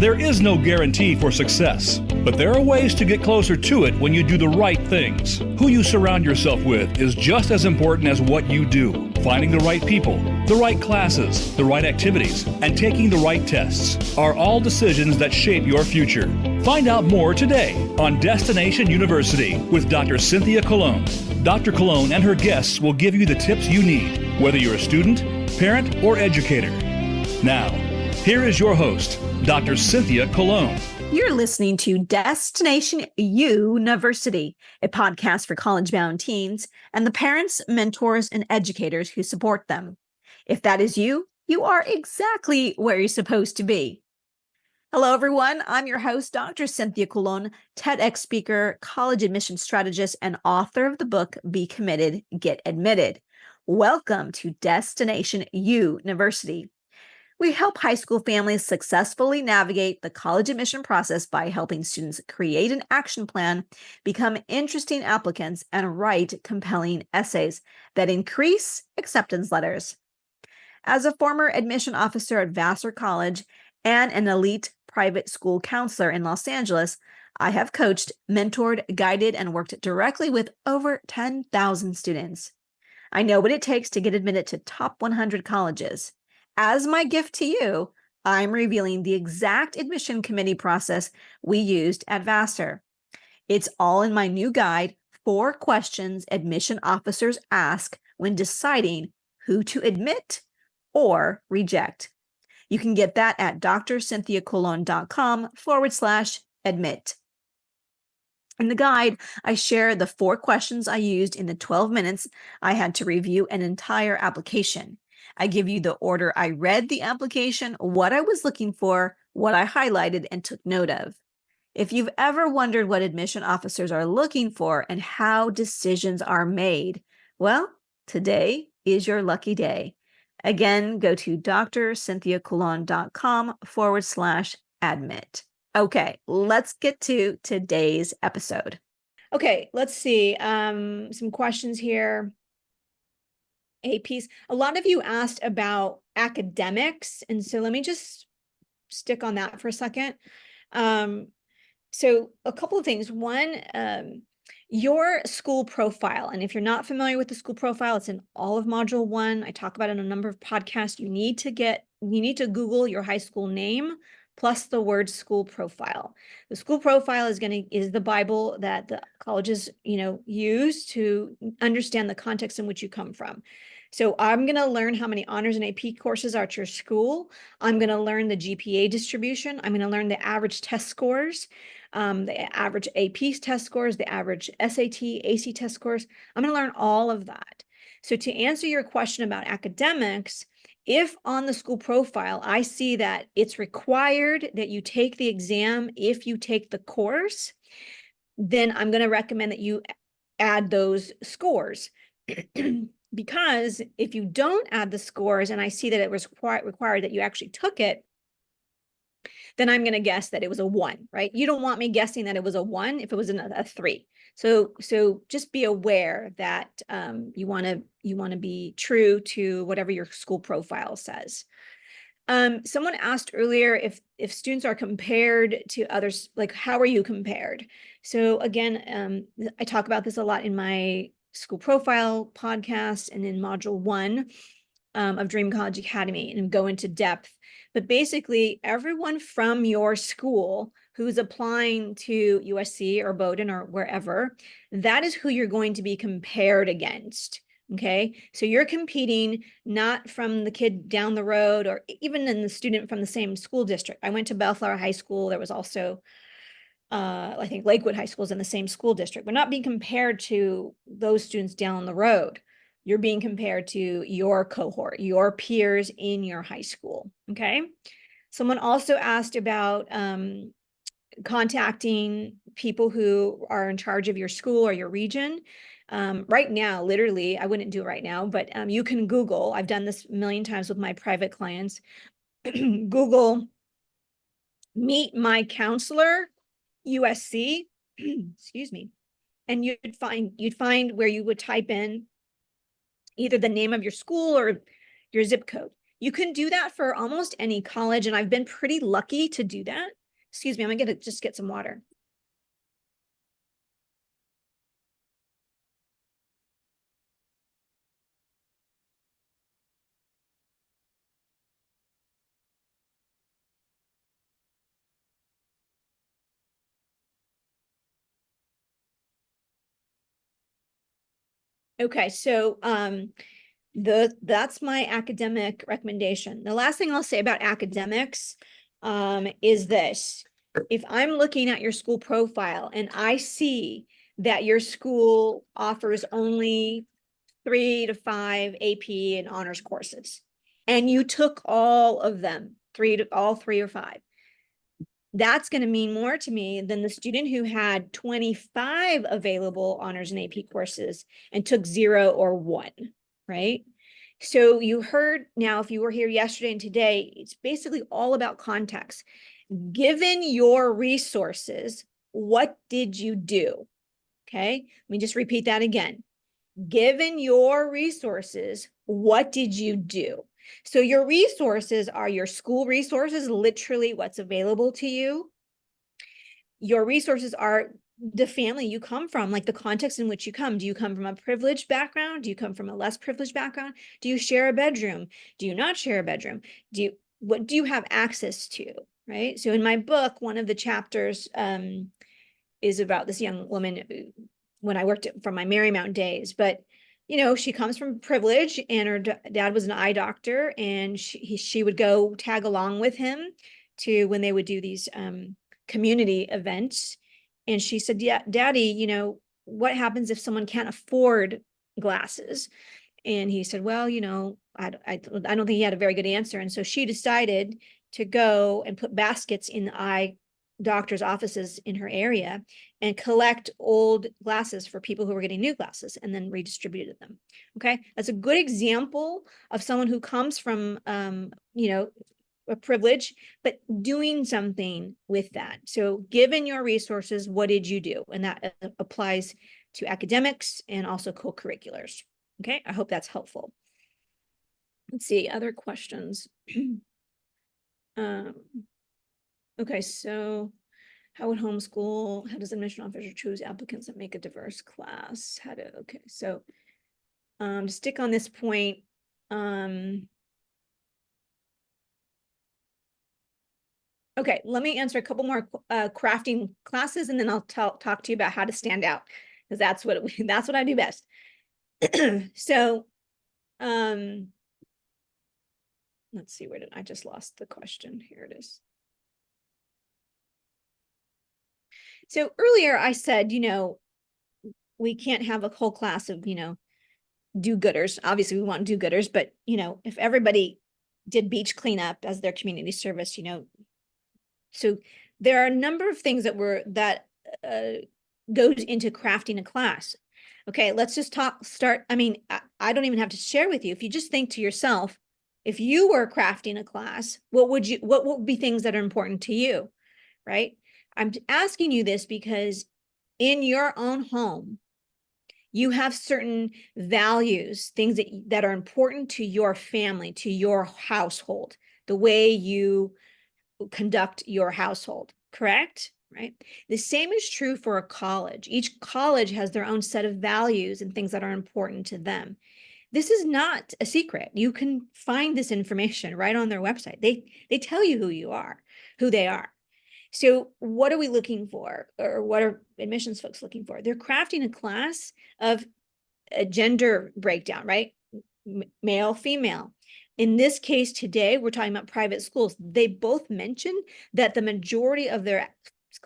There is no guarantee for success, but there are ways to get closer to it when you do the right things. Who you surround yourself with is just as important as what you do. Finding the right people, the right classes, the right activities, and taking the right tests are all decisions that shape your future. Find out more today on Destination University with Dr. Cynthia Colon. Dr. Colon and her guests will give you the tips you need, whether you're a student, parent, or educator. Now, here is your host, Dr. Cynthia Colon. You're listening to Destination University, a podcast for college-bound teens and the parents, mentors, and educators who support them. If that is you, you are exactly where you're supposed to be. Hello, everyone. I'm your host, Dr. Cynthia Colon, TEDx speaker, college admission strategist, and author of the book, Be Committed, Get Admitted. Welcome to Destination University. We help high school families successfully navigate the college admission process by helping students create an action plan, become interesting applicants, and write compelling essays that increase acceptance letters. As a former admission officer at Vassar College and an elite private school counselor in Los Angeles, I have coached, mentored, guided, and worked directly with over 10,000 students. I know what it takes to get admitted to top 100 colleges. As my gift to you, I'm revealing the exact admission committee process we used at Vassar. It's all in my new guide, 4 questions admission officers ask when deciding who to admit or reject. You can get that at drcynthiacolon.com/admit. In the guide, I share the 4 questions I used in the 12 minutes I had to review an entire application. I give you the order I read the application, what I was looking for, what I highlighted and took note of. If you've ever wondered what admission officers are looking for and how decisions are made, well, today is your lucky day. Again, go to drcynthiacolon.com/admit. Okay, let's get to today's episode. Okay, let's see. Some questions here. APs. A lot of you asked about academics, and so let me just stick on that for a second. So a couple of things. One, your school profile, and if you're not familiar with the school profile, it's in all of Module 1. I talk about it in a number of podcasts. You need to Google your high school name plus the word school profile. The school profile is the Bible that the colleges, use to understand the context in which you come from. So I'm going to learn how many honors and AP courses are at your school. I'm going to learn the GPA distribution. I'm going to learn the average test scores, the average AP test scores, the average SAT, AC test scores. I'm going to learn all of that. So to answer your question about academics, if on the school profile, I see that it's required that you take the exam if you take the course, then I'm going to recommend that you add those scores. Because if you don't add the scores and I see that it was required that you actually took it, then I'm going to guess that it was a 1, right? You don't want me guessing that it was a 1 if it was a 3. So just be aware that you want to be true to whatever your school profile says. Someone asked earlier if students are compared to others, like how are you compared? So again, I talk about this a lot in my school profile podcast and in Module 1 of Dream College Academy, and go into depth. But basically, everyone from your school who's applying to USC or Bowdoin or wherever, that is who you're going to be compared against. Okay, so you're competing not from the kid down the road or even in the student from the same school district. I went to Bellflower High School. There was also I think Lakewood High School is in the same school district. We're not being compared to those students down the road. You're being compared to your cohort, your peers in your high school, okay? Someone also asked about contacting people who are in charge of your school or your region. Right now, literally, I wouldn't do it right now, but you can Google. I've done this a million times with my private clients. Google Meet My Counselor USC, excuse me, and you'd find where you would type in either the name of your school or your zip code. You can do that for almost any college, and I've been pretty lucky to do that. Excuse me, I'm gonna just get some water. Okay, so that's my academic recommendation. The last thing I'll say about academics is this. If I'm looking at your school profile and I see that your school offers only 3 to 5 AP and honors courses, and you took all of them, all 3 or 5, that's going to mean more to me than the student who had 25 available honors and AP courses and took 0 or 1, right? So you heard, now, if you were here yesterday and today, it's basically all about context. Given your resources, what did you do? Okay, let me just repeat that again. Given your resources, what did you do? So your resources are your school resources, literally what's available to you. Your resources are the family you come from, like the context in which you come. Do you come from a privileged background? Do you come from a less privileged background? Do you share a bedroom? Do you not share a bedroom? What do you have access to, right? So in my book, one of the chapters is about this young woman when I worked from my Marymount days, but she comes from privilege, and her dad was an eye doctor, and she would go tag along with him to when they would do these community events. And she said, yeah, Daddy, what happens if someone can't afford glasses? And he said, well, I don't think he had a very good answer. And so she decided to go and put baskets in the eye doctor's offices in her area and collect old glasses for people who were getting new glasses, and then redistributed them. Okay, that's a good example of someone who comes from a privilege, but doing something with that. So given your resources, what did you do? And that applies to academics and also co-curriculars. Okay, I hope that's helpful. Let's see, other questions. Okay, so how would homeschool, how does admission officer choose applicants that make a diverse class? Okay, so to stick on this point, okay, let me answer a couple more crafting classes, and then I'll talk to you about how to stand out, because that's what I do best. So, let's see, where did I just lost the question? Here it is. So earlier I said, we can't have a whole class of, do-gooders. Obviously we want do-gooders, but if everybody did beach cleanup as their community service, so there are a number of things that goes into crafting a class. Okay, let's just start. I mean, I don't even have to share with you. If you just think to yourself, if you were crafting a class, what would be things that are important to you, right? I'm asking you this because in your own home, you have certain values, things that are important to your family, to your household, the way you conduct your household, correct? Right? The same is true for a college. Each college has their own set of values and things that are important to them. This is not a secret. You can find this information right on their website. They tell you who they are. So what are we looking for, or what are admissions folks looking for? They're crafting a class of a gender breakdown, right? Male, female. In this case today, we're talking about private schools. They both mentioned that the majority of their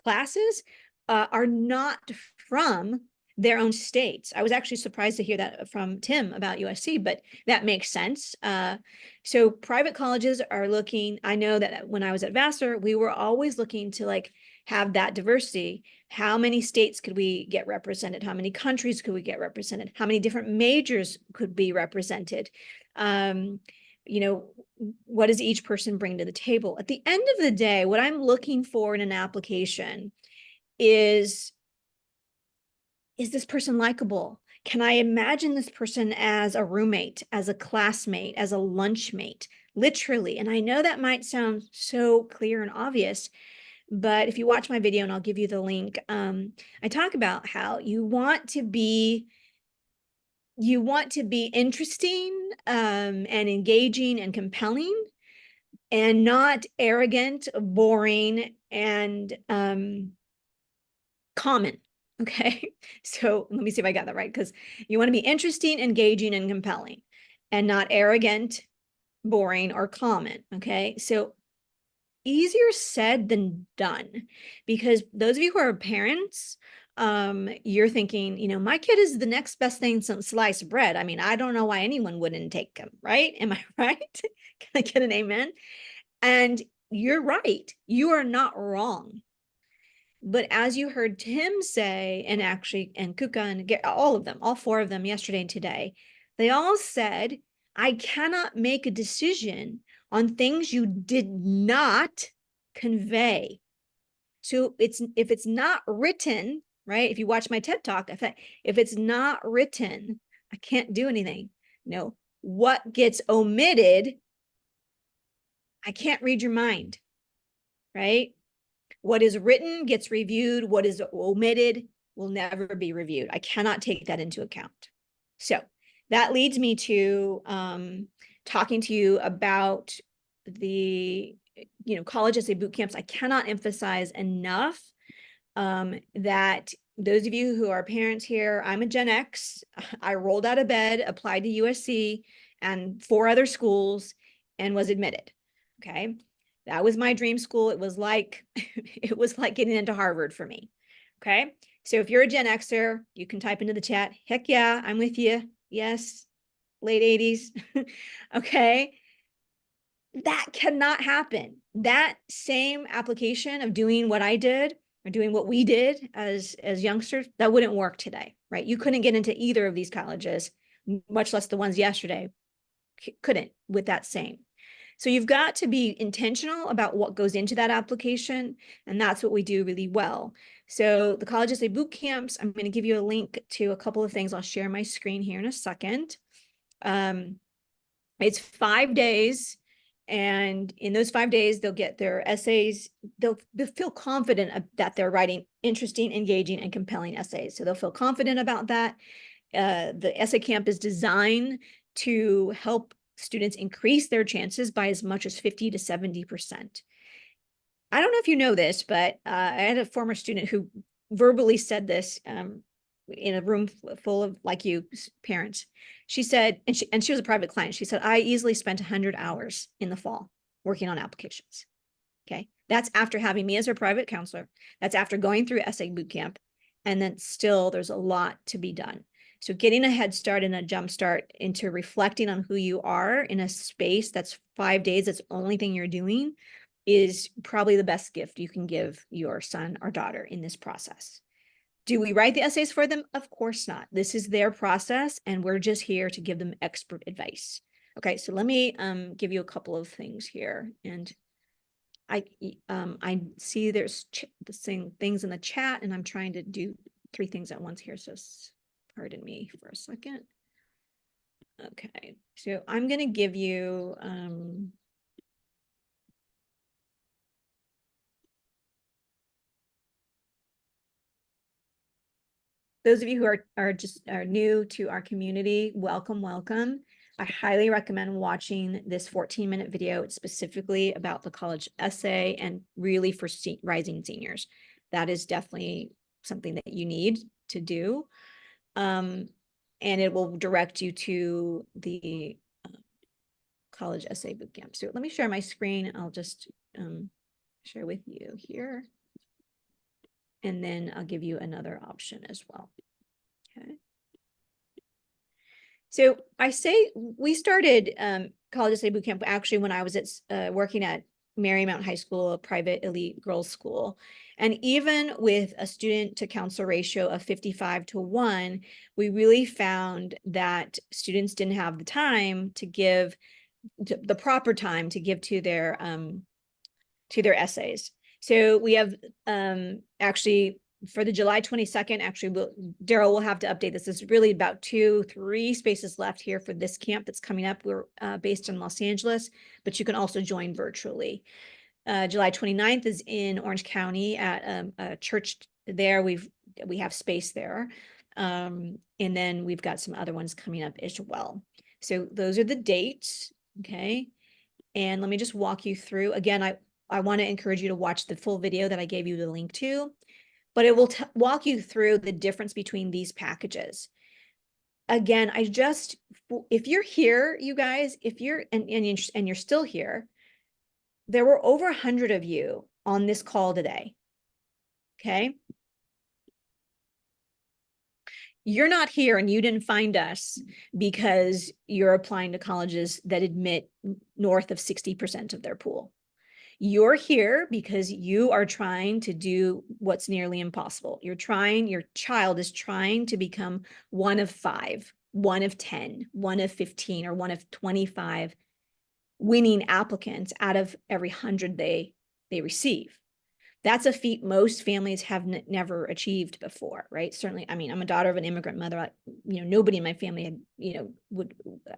classes are not from their own states. I was actually surprised to hear that from Tim about USC, but that makes sense. So private colleges are looking, I know that when I was at Vassar, we were always looking to have that diversity. How many states could we get represented? How many countries could we get represented? How many different majors could be represented? What does each person bring to the table? At the end of the day, what I'm looking for in an application is this person likable? Can I imagine this person as a roommate, as a classmate, as a lunchmate, literally? And I know that might sound so clear and obvious, but if you watch my video, and I'll give you the link, I talk about how you want to be interesting, and engaging and compelling, and not arrogant, boring, and common. Okay. So let me see if I got that right, because you want to be interesting, engaging, and compelling, and not arrogant, boring, or common. Okay. So easier said than done, because those of you who are parents, you're thinking, my kid is the next best thing since sliced bread. I mean, I don't know why anyone wouldn't take him, right? Am I right? Can I get an amen? And you're right. You are not wrong. But as you heard Tim say, and Kuka and all of them, all four of them yesterday and today, they all said, I cannot make a decision on things you did not convey. So if it's not written, right? If you watch my TED Talk, if it's not written, I can't do anything. What gets omitted, I can't read your mind, right? What is written gets reviewed. What is omitted will never be reviewed. I cannot take that into account. So that leads me to talking to you about the college essay boot camps. I cannot emphasize enough that those of you who are parents here, I'm a Gen X. I rolled out of bed, applied to USC and 4 other schools, and was admitted. Okay. That was my dream school. It was like getting into Harvard for me. Okay. So if you're a Gen Xer, you can type into the chat, heck yeah, I'm with you. Yes. Late 80s. Okay. That cannot happen. That same application of doing what I did or doing what we did as youngsters, that wouldn't work today, right? You couldn't get into either of these colleges, much less the ones yesterday. Couldn't with that same. So you've got to be intentional about what goes into that application, and that's what we do really well. So the college essay boot camps, I'm going to give you a link to a couple of things. I'll share my screen here in a second. It's 5 days, and in those 5 days, they'll get their essays. They'll feel confident that they're writing interesting, engaging, and compelling essays. So they'll feel confident about that. The essay camp is designed to help students increase their chances by as much as 50 to 70%. I don't know if you know this, but I had a former student who verbally said this in a room full of like you parents. She said, and she was a private client. She said, I easily spent 100 hours in the fall working on applications. Okay. That's after having me as her private counselor. That's after going through essay boot camp. And then still there's a lot to be done. So getting a head start and a jump start into reflecting on who you are in a space that's 5 days, that's the only thing you're doing, is probably the best gift you can give your son or daughter in this process. Do we write the essays for them? Of course not. This is their process, and we're just here to give them expert advice. Okay, so let me give you a couple of things here. And I see there's the same things in the chat, and I'm trying to do 3 things at once here. So pardon me for a second. Okay, so I'm going to give you those of you who are new to our community, welcome. I highly recommend watching this 14-minute video. It's specifically about the college essay and really for rising seniors. That is definitely something that you need to do. And it will direct you to the college essay bootcamp. So let me share my screen. I'll just share with you here. And then I'll give you another option as well. Okay. So I say we started college essay bootcamp actually when I was working at Marymount High School, a private elite girls school. And even with a student to counselor ratio of 55-1, we really found that students didn't have the time to give the proper time to give to their essays. So we have actually for the July 22nd, actually, Daryl will have to update this. There's really about 2-3 spaces left here for this camp that's coming up. We're based in Los Angeles, but you can also join virtually. July 29th is in Orange County at a church there. We have space there. And then we've got some other ones coming up as well. So those are the dates. Okay. And let me just walk you through. Again, I want to encourage you to watch the full video that I gave you the link to, but it will walk you through the difference between these packages. Again, if you're here, you guys, if you're, and you're still here, there were over 100 of you on this call today. Okay. You're not here and you didn't find us because you're applying to colleges that admit north of 60% of their pool. You're here because you are trying to do what's nearly impossible. Your child is trying to become one of 5, one of 10, one of 15, or one of 25 winning applicants out of every 100 they receive. That's a feat most families have never achieved before, right? Certainly, I mean, I'm a daughter of an immigrant mother. Nobody in my family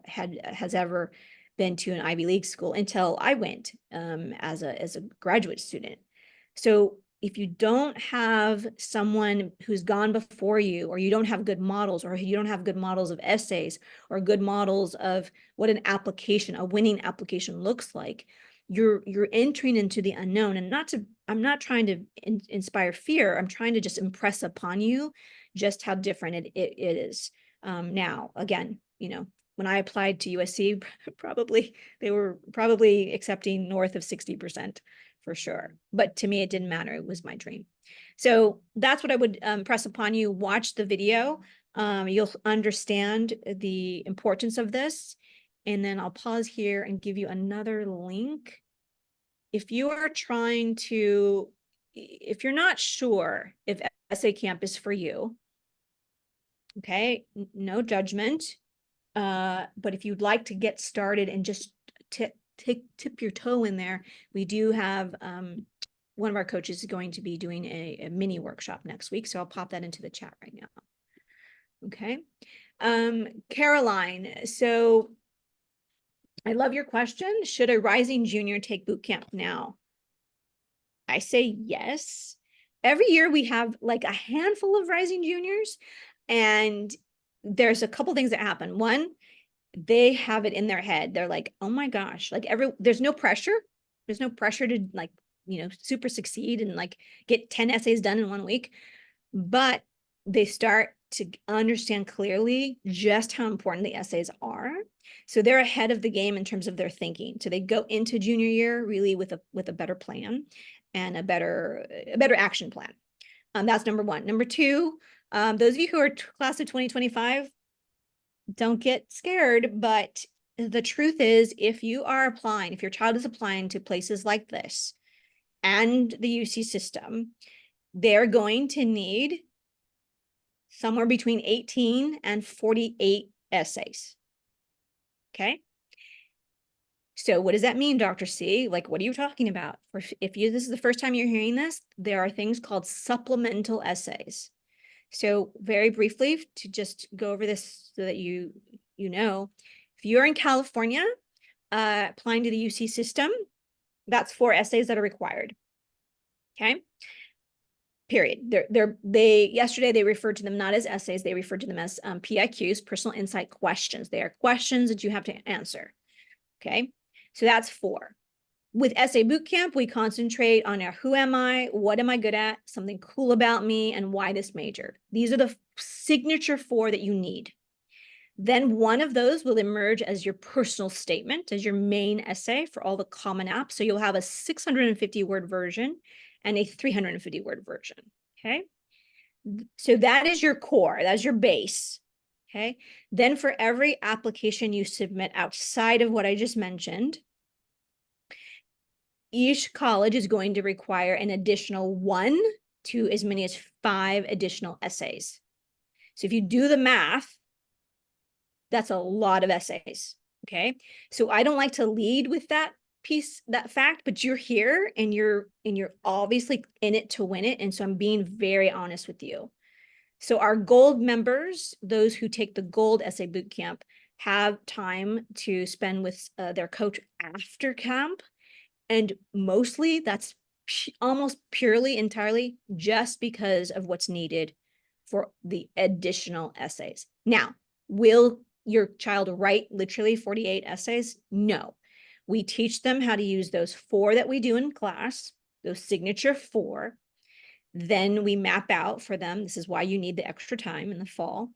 had, has ever been to an Ivy League school until I went as a graduate student. So if you don't have someone who's gone before you, or you don't have good models, or you don't have good models of essays, or good models of what a winning application looks like, you're entering into the unknown. And I'm not trying to inspire fear. I'm trying to just impress upon you just how different it is. Now, again, when I applied to USC, they were probably accepting north of 60% for sure. But to me, it didn't matter. It was my dream. So that's what I would press upon you. Watch the video. You'll understand the importance of this. And then I'll pause here and give you another link. If you are if you're not sure if Essay Camp is for you, okay, no judgment. But if you'd like to get started and just tip your toe in there, we do have one of our coaches is going to be doing a mini workshop next week. So I'll pop that into the chat right now. Okay. Caroline, so I love your question. Should a rising junior take boot camp now? I say yes. Every year we have like a handful of rising juniors, and there's a couple things that happen. One, they have it in their head. They're like, oh my gosh, like there's no pressure. There's no pressure to super succeed and like get 10 essays done in 1 week. But they start to understand clearly just how important the essays are. So they're ahead of the game in terms of their thinking. So they go into junior year really with a better plan and a better action plan. That's number one. Number two, those of you who are class of 2025, don't get scared, but the truth is, if your child is applying to places like this and the UC system, they're going to need somewhere between 18 and 48 essays. Okay. So what does that mean, Dr. C? Like, what are you talking about? This is the first time you're hearing this, there are things called supplemental essays. So very briefly, to just go over this so that you know, if you're in California, applying to the UC system, that's 4 essays that are required. Okay. Period. Yesterday they referred to them not as essays, they referred to them as PIQs, personal insight questions. They are questions that you have to answer. Okay. So that's 4. With Essay Bootcamp, we concentrate on who am I, what am I good at, something cool about me, and why this major. These are the signature 4 that you need. Then one of those will emerge as your personal statement, as your main essay for all the Common Apps. So you'll have a 650-word version and a 350-word version, okay? So that is your core, that's your base, okay? Then for every application you submit outside of what I just mentioned, each college is going to require an additional 1 to as many as 5 additional essays. So if you do the math, that's a lot of essays, okay? So I don't like to lead with that fact, but you're here and you're obviously in it to win it. And so I'm being very honest with you. So our gold members, those who take the gold essay bootcamp, have time to spend with their coach after camp. And mostly that's almost purely, entirely just because of what's needed for the additional essays. Now, will your child write literally 48 essays? No. We teach them how to use those 4 that we do in class, those signature 4. Then we map out for them. This is why you need the extra time in the fall.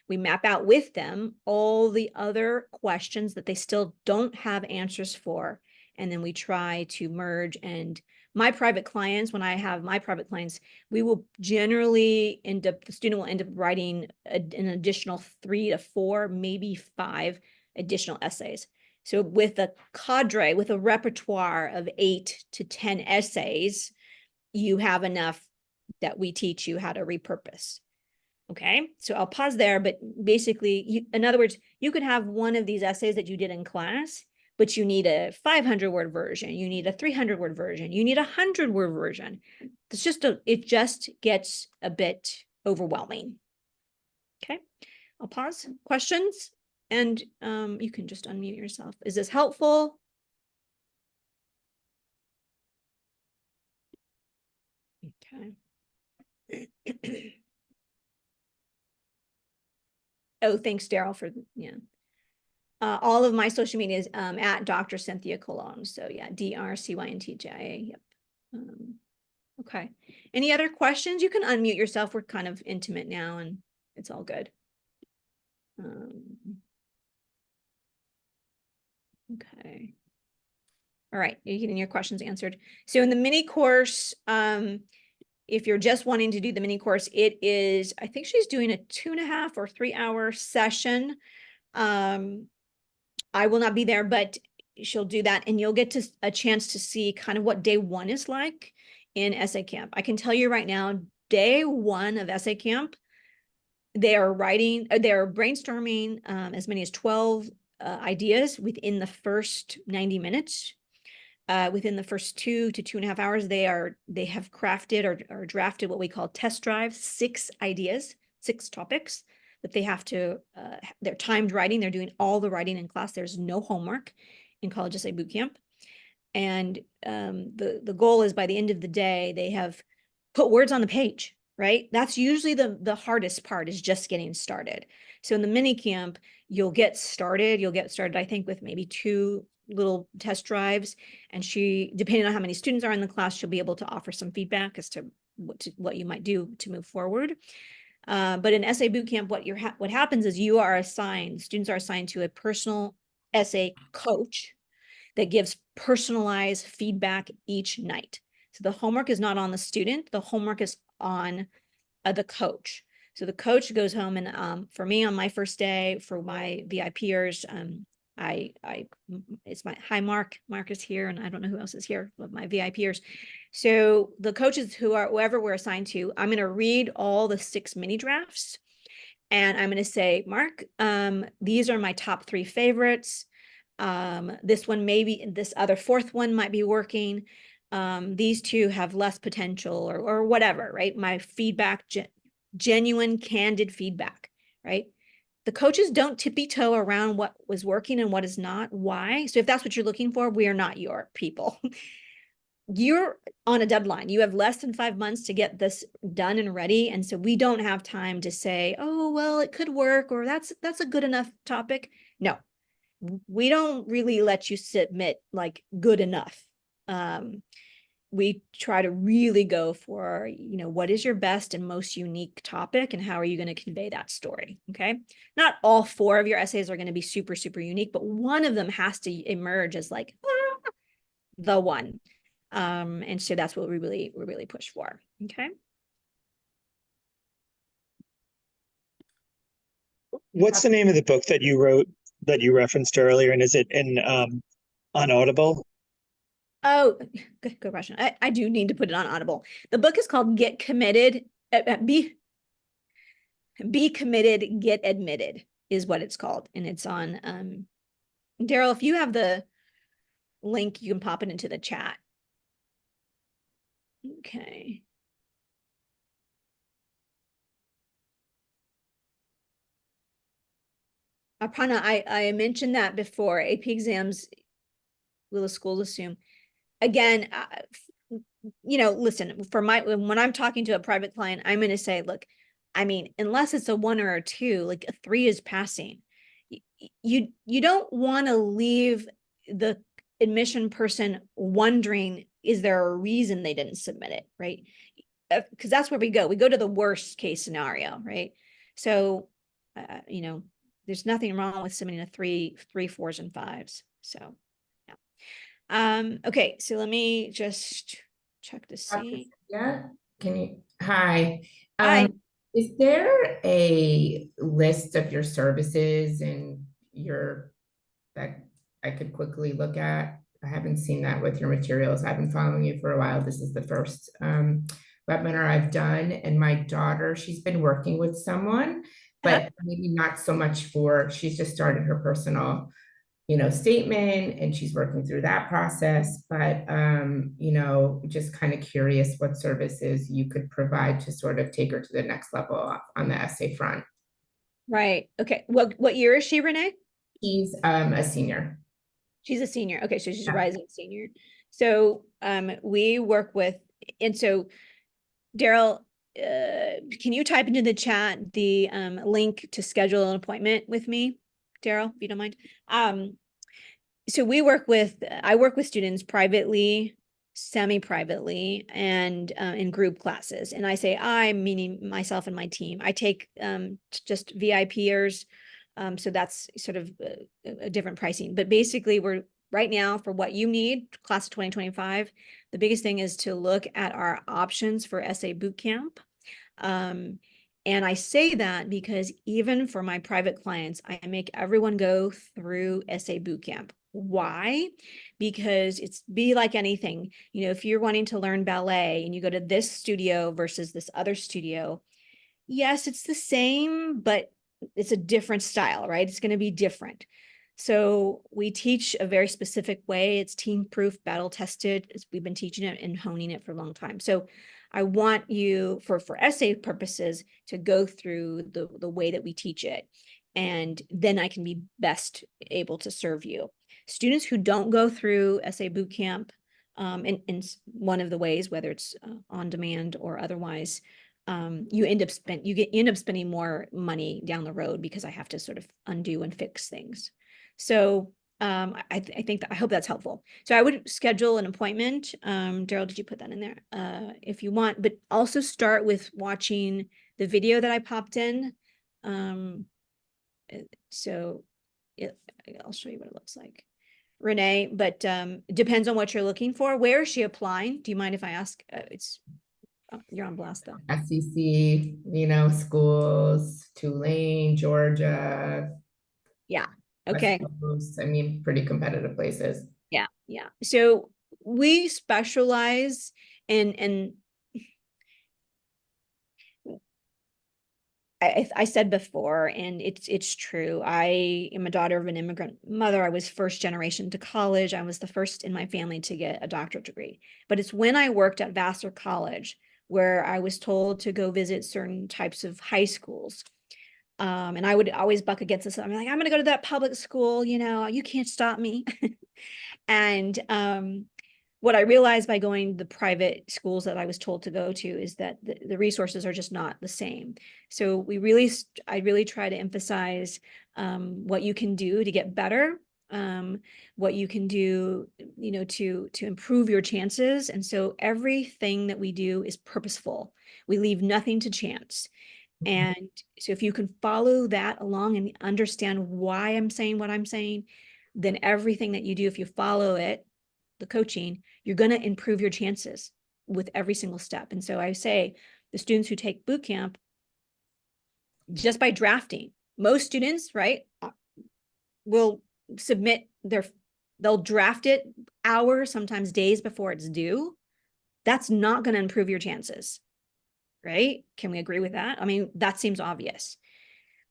We map out with them all the other questions that they still don't have answers for. And then we try to merge. And my private clients, when I have my private clients, we will generally end up, the student will end up writing an additional 3 to 4, maybe 5 additional essays. So with a cadre, with a repertoire of 8 to 10 essays, you have enough that we teach you how to repurpose. Okay, so I'll pause there, but basically, in other words, you could have one of these essays that you did in class, but you need a 500-word version, you need a 300-word version, you need a 100-word version. It just gets a bit overwhelming. Okay, I'll pause. Questions? And you can just unmute yourself. Is this helpful? Okay. Oh, thanks, Daryl, for, yeah. All of my social media is at Dr. Cynthia Colon. So yeah, DRCYNTJA. Yep. Okay. Any other questions? You can unmute yourself. We're kind of intimate now and it's all good. Okay. All right. You're getting your questions answered. So in the mini course, if you're just wanting to do the mini course, it is, I think she's doing a 2.5 or 3-hour session. I will not be there, but she'll do that and you'll get a chance to see kind of what day 1 is like in essay camp. I can tell you right now, day 1 of essay camp, they are brainstorming as many as 12 ideas within the first 90 minutes. Within the first 2 to 2.5 hours, they have crafted or drafted what we call test drives, 6 ideas, 6 topics that they have to, they're timed writing. They're doing all the writing in class. There's no homework in College Essay Bootcamp. And the goal is by the end of the day, they have put words on the page, right? That's usually the hardest part, is just getting started. So in the mini camp, you'll get started, I think, with maybe 2 little test drives. And depending on how many students are in the class, she'll be able to offer some feedback as to what you might do to move forward. But in essay bootcamp, what happens is students are assigned to a personal essay coach that gives personalized feedback each night. So the homework is not on the student, the homework is on the coach. So the coach goes home and for me on my first day, for my VIPers, it's Mark is here, and I don't know who else is here, but my VIPers. So the coaches whoever we're assigned to, I'm going to read all the 6 mini drafts and I'm going to say, Mark, these are my top 3 favorites. This one, maybe this other 4th one might be working. These 2 have less potential or whatever, right? My feedback, genuine, candid feedback, right? The coaches don't tippy-toe around what was working and what is not. Why? So if that's what you're looking for, we are not your people. You're on a deadline. You have less than 5 months to get this done and ready. And so we don't have time to say, oh, well, it could work, or that's a good enough topic. No, we don't really let you submit like good enough. We try to really go for, what is your best and most unique topic and how are you going to convey that story? Okay. Not all 4 of your essays are going to be super, super unique, but one of them has to emerge as like the one. And so that's what we really push for. Okay. What's the name of the book that you wrote that you referenced earlier? And is it on Audible? Oh, good question. I do need to put it on Audible. The book is called Get Committed. Be Committed, Get Admitted is what it's called. And it's on, Daryl, if you have the link, you can pop it into the chat. Okay. Aparna, I mentioned that before. AP exams, will the schools assume? again, listen, when I'm talking to a private client, I'm going to say, look, I mean, unless it's a 1 or a 2, like a 3 is passing. You don't want to leave the admission person wondering, is there a reason they didn't submit it, right? Because that's where we go. We go to the worst case scenario, right? So, there's nothing wrong with submitting a 3, 4s, and 5s. So, yeah. Okay, so let me just check to see. Yeah, hi. Hi. Is there a list of your services and that I could quickly look at? I haven't seen that with your materials. I've been following you for a while. This is the first webinar I've done, and my daughter, she's been working with someone, but maybe not so much she's just started her personal statement, and she's working through that process. But, just kind of curious what services you could provide to sort of take her to the next level on the essay front. Right. Okay. What year is she, Renee? She's a senior. She's a senior. Okay. So she's a rising senior. So, we work with, and so Daryl, can you type into the chat the link to schedule an appointment with me, Daryl, if you don't mind? So I work with students privately, semi-privately, and in group classes. And I say I, meaning myself and my team. I take just VIPers, so that's sort of a different pricing. But basically, we're right now for what you need, class of 2025. The biggest thing is to look at our options for essay bootcamp. And I say that because even for my private clients, I make everyone go through essay bootcamp. Why? Because it's be like anything. If you're wanting to learn ballet and you go to this studio versus this other studio, yes, it's the same, but it's a different style, right? It's going to be different. So we teach a very specific way. It's team-proof, battle-tested. We've been teaching it and honing it for a long time. So I want you, for essay purposes, to go through the way that we teach it. And then I can be best able to serve you. Students who don't go through essay bootcamp, in one of the ways, whether it's on demand or otherwise, you end up spending more money down the road because I have to sort of undo and fix things. So I think that I hope that's helpful. So I would schedule an appointment. Daryl, did you put that in there? If you want, but also start with watching the video that I popped in. So I'll show you what it looks like, Renee, but it depends on what you're looking for. Where is she applying? Do you mind if I ask? You're on blast though. SEC, schools, Tulane, Georgia. Yeah. Okay. I mean, pretty competitive places. Yeah. Yeah. So we specialize in I said before, and it's true. I am a daughter of an immigrant mother. I was first generation to college. I was the first in my family to get a doctorate degree. But it's when I worked at Vassar College where I was told to go visit certain types of high schools. And I would always buck against this. I'm like, I'm going to go to that public school. You can't stop me. And what I realized by going to the private schools that I was told to go to is that the resources are just not the same. So I really try to emphasize what you can do to get better, what you can do, to improve your chances. And so everything that we do is purposeful. We leave nothing to chance. And so if you can follow that along and understand why I'm saying what I'm saying, then everything that you do, if you follow it, the coaching, you're going to improve your chances with every single step. And so I say the students who take boot camp, just by drafting, most students, right, will submit they'll draft it hours, sometimes days before it's due. That's not going to improve your chances, right? Can we agree with that? I mean, that seems obvious.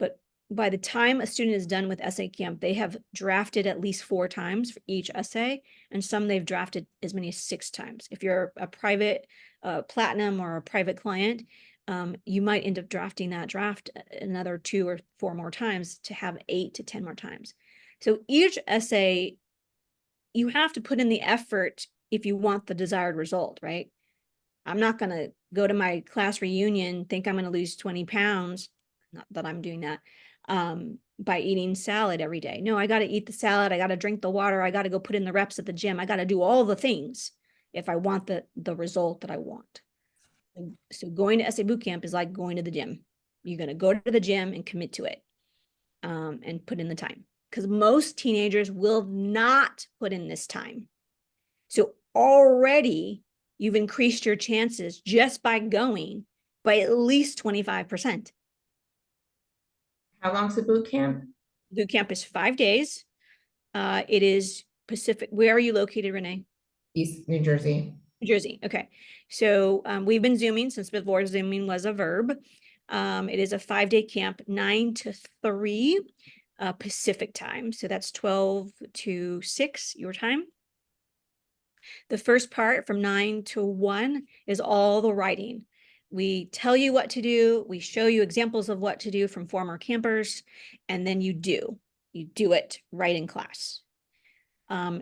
But by the time a student is done with essay camp, they have drafted at least 4 times for each essay, and some they've drafted as many as 6 times. If you're a private platinum or a private client, you might end up drafting that draft another 2 or 4 more times to have 8 to 10 more times. So each essay, you have to put in the effort if you want the desired result, right? I'm not going to go to my class reunion, think I'm going to lose 20 pounds. Not that I'm doing that, by eating salad every day. No, I got to eat the salad. I got to drink the water. I got to go put in the reps at the gym. I got to do all the things if I want the result that I want. So going to SA Bootcamp is like going to the gym. You're going to go to the gym and commit to it, and put in the time, because most teenagers will not put in this time. So already you've increased your chances just by going by at least 25%. How long's the boot camp? Boot camp is 5 days. It is Pacific. Where are you located, Renee? East New Jersey. New Jersey. Okay. So we've been Zooming since before Zooming was a verb. It is a 5-day camp, 9 to 3 Pacific time. So that's 12 to 6 your time. The first part from 9 to 1 is all the writing. We tell you what to do. We show you examples of what to do from former campers, and then you do it right in class.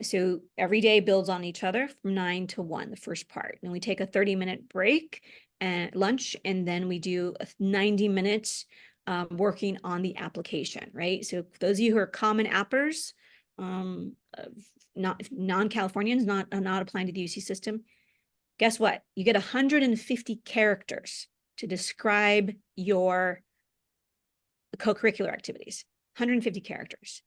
So every day builds on each other from 9 to 1, the first part. And we take a 30-minute break and lunch, and then we do 90 minutes working on the application, right? So those of you who are common appers, not non-Californians, not applying to the UC system, guess what? You get 150 characters to describe your co-curricular activities. 150 characters.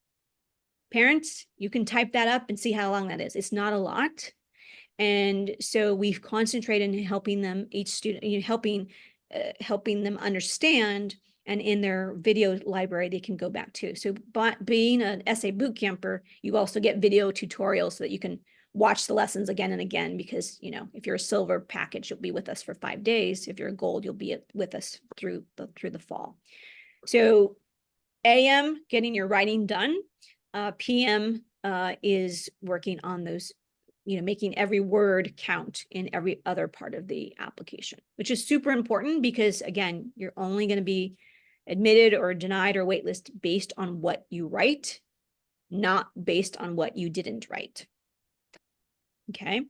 Parents, you can type that up and see how long that is. It's not a lot. And so we've concentrated in helping them, each student, helping them understand, and in their video library, they can go back to. So being an SA boot camper, you also get video tutorials so that you can watch the lessons again and again, because, if you're a silver package, you'll be with us for 5 days. If you're a gold, you'll be with us through the fall. So AM, getting your writing done. PM is working on those, making every word count in every other part of the application, which is super important because, again, you're only going to be admitted or denied or waitlist based on what you write, not based on what you didn't write. Okay.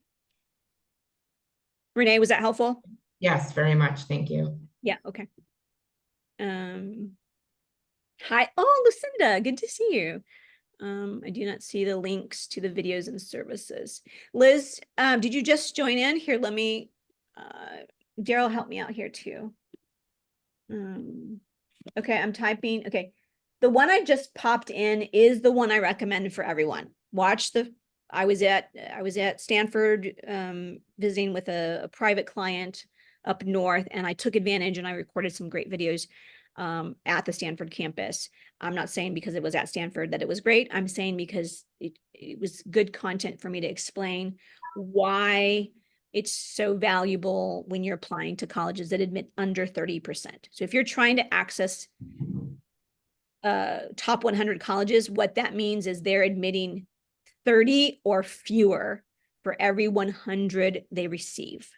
Renee, was that helpful? Yes, very much. Thank you. Yeah. Okay. Hi. Oh, Lucinda, good to see you. I do not see the links to the videos and services. Liz, did you just join in? Here, let me, Daryl, help me out here too. Okay, I'm typing. Okay, the one I just popped in is the one I recommended for everyone. Watch I was at Stanford visiting with a private client up north, and I took advantage and I recorded some great videos at the Stanford campus. I'm not saying because it was at Stanford that it was great. I'm saying because it was good content for me to explain why it's so valuable when you're applying to colleges that admit under 30%. So if you're trying to access top 100 colleges, what that means is they're admitting 30 or fewer for every 100 they receive.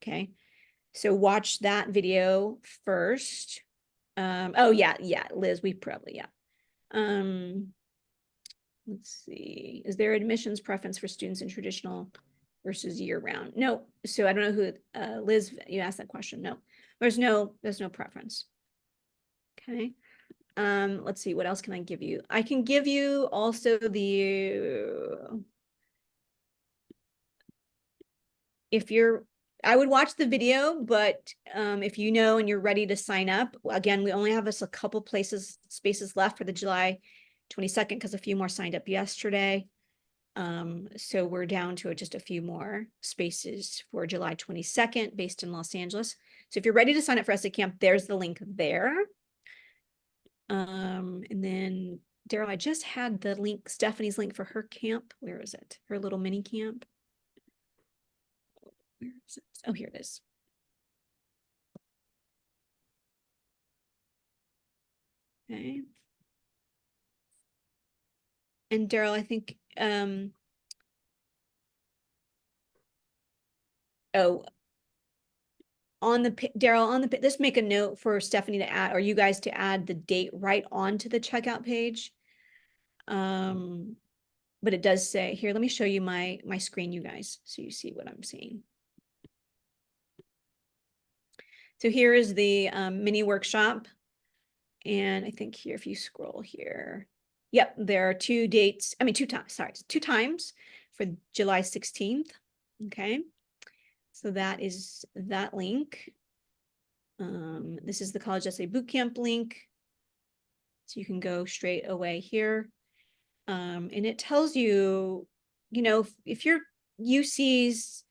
Okay. So watch that video first. Oh yeah, Liz, we probably, let's see. Is there admissions preference for students in traditional versus year round? No. So I don't know who, Liz, you asked that question. No, there's no preference. Okay. Let's see, what else can I give you? I can give you also I would watch the video, but if you know and you're ready to sign up, again, we only have a couple spaces left for the July 22nd because a few more signed up yesterday. So we're down to just a few more spaces for July 22nd based in Los Angeles. So if you're ready to sign up for SA Camp, there's the link there. And then Daryl, I just had the link, Stephanie's link for her camp. Where is it? Her little mini camp. Where is it? Oh, here it is. Okay. And Daryl, I think, Daryl, let's make a note for Stephanie to add, or you guys to add the date right onto the checkout page. but it does say here, let me show you my screen, you guys, so you see what I'm seeing. So here is the mini workshop. And I think here, if you scroll here, yep, there are two times for July 16th. Okay. So that is that link. This is the College Essay Bootcamp link. So you can go straight away here. And it tells you, you know, if you're UC's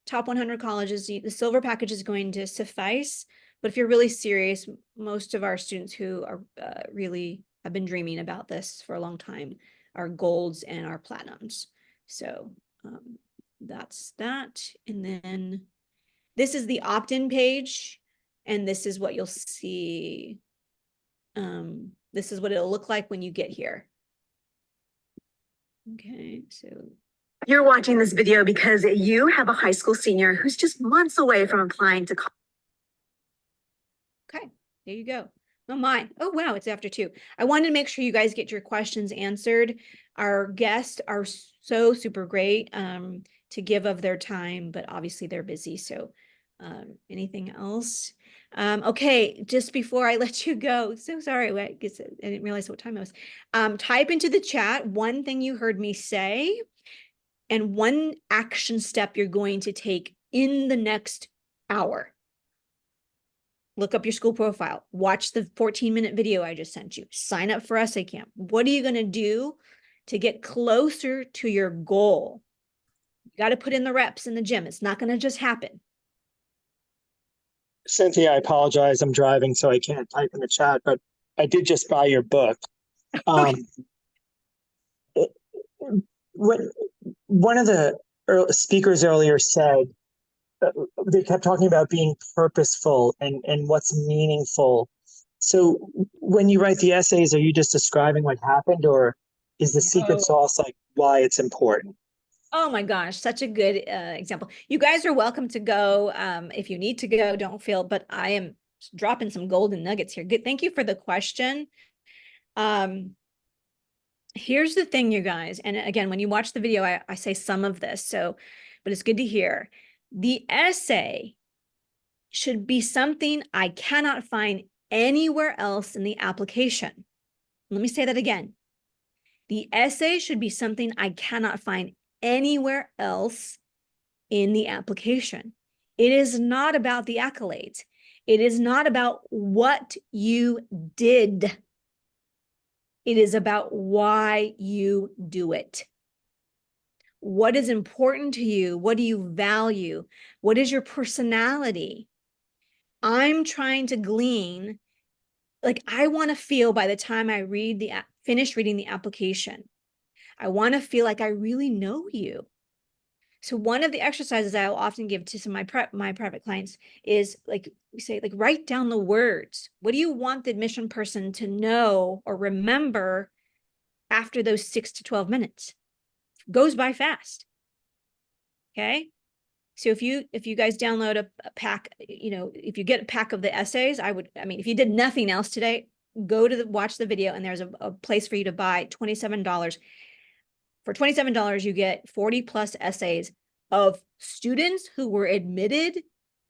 top 100 colleges, the silver package is going to suffice. But if you're really serious, most of our students who are really have been dreaming about this for a long time are golds and our platinums. So that's that. And then this is the opt-in page. And this is what you'll see. This is what it'll look like when you get here. Okay, so you're watching this video because you have a high school senior who's just months away from applying to college. okay, there you go. Oh my, oh wow, it's after 2. I wanted to make sure you guys get your questions answered. Our guests are so super great to give of their time, but obviously they're busy. So anything else? Okay, just before I let you go, so sorry, I guess I didn't realize what time it was. Type into the chat one thing you heard me say and one action step you're going to take in the next hour. Look up your school profile, watch the 14-minute video I just sent you, sign up for essay camp. What are you going to do to get closer to your goal? You got to put in the reps in the gym. It's not going to just happen. Cynthia, I apologize. I'm driving, so I can't type in the chat, but I did just buy your book. One of the speakers earlier said they kept talking about being purposeful and what's meaningful. So when you write the essays, are you just describing what happened, or is the secret sauce like why it's important? Oh my gosh, such a good example. You guys are welcome to go. If you need to go, don't feel, but I am dropping some golden nuggets here. Good. Thank you for the question. Here's the thing, you guys. And again, when you watch the video, I say some of this, so, but it's good to hear. The essay should be something I cannot find anywhere else in the application. Let me say that again. The essay should be something I cannot find anywhere else in the application. It is not about the accolades. It is not about what you did. It is about why you do it. What is important to you? What do you value? What is your personality? I'm trying to glean, like I want to feel by the time I finish reading the application, I want to feel like I really know you. So one of the exercises I'll often give to some of my private clients is like, we say, like, write down the words. What do you want the admission person to know or remember after those 6 to 12 minutes? It goes by fast. Okay. So if you guys download a pack, you know, if you get a pack of the essays, I mean, if you did nothing else today, go to watch the video, and there's a place for you to buy $27. For $27, you get 40 plus essays of students who were admitted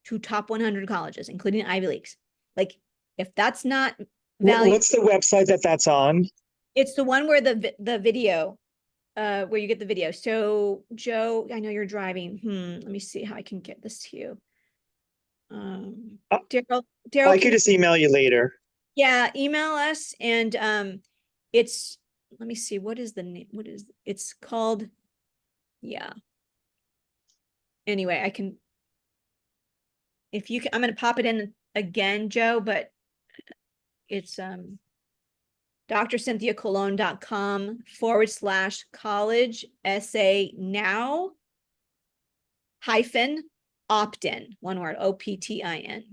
to top 100 colleges, including Ivy Leagues. Like, if that's not value, What's the website that's on? it's the one where the video, where you get the video. So Joe, I know you're driving. Let me see how I can get this to you. Daryl, I could just email you later. Yeah, email us, and it's, let me see, what is the name? It's called, yeah. Anyway, I can, if you can, I'm going to pop it in again, Joe, but it's drcynthiacolon.com/college essay now -opt-in, one word, OPTIN.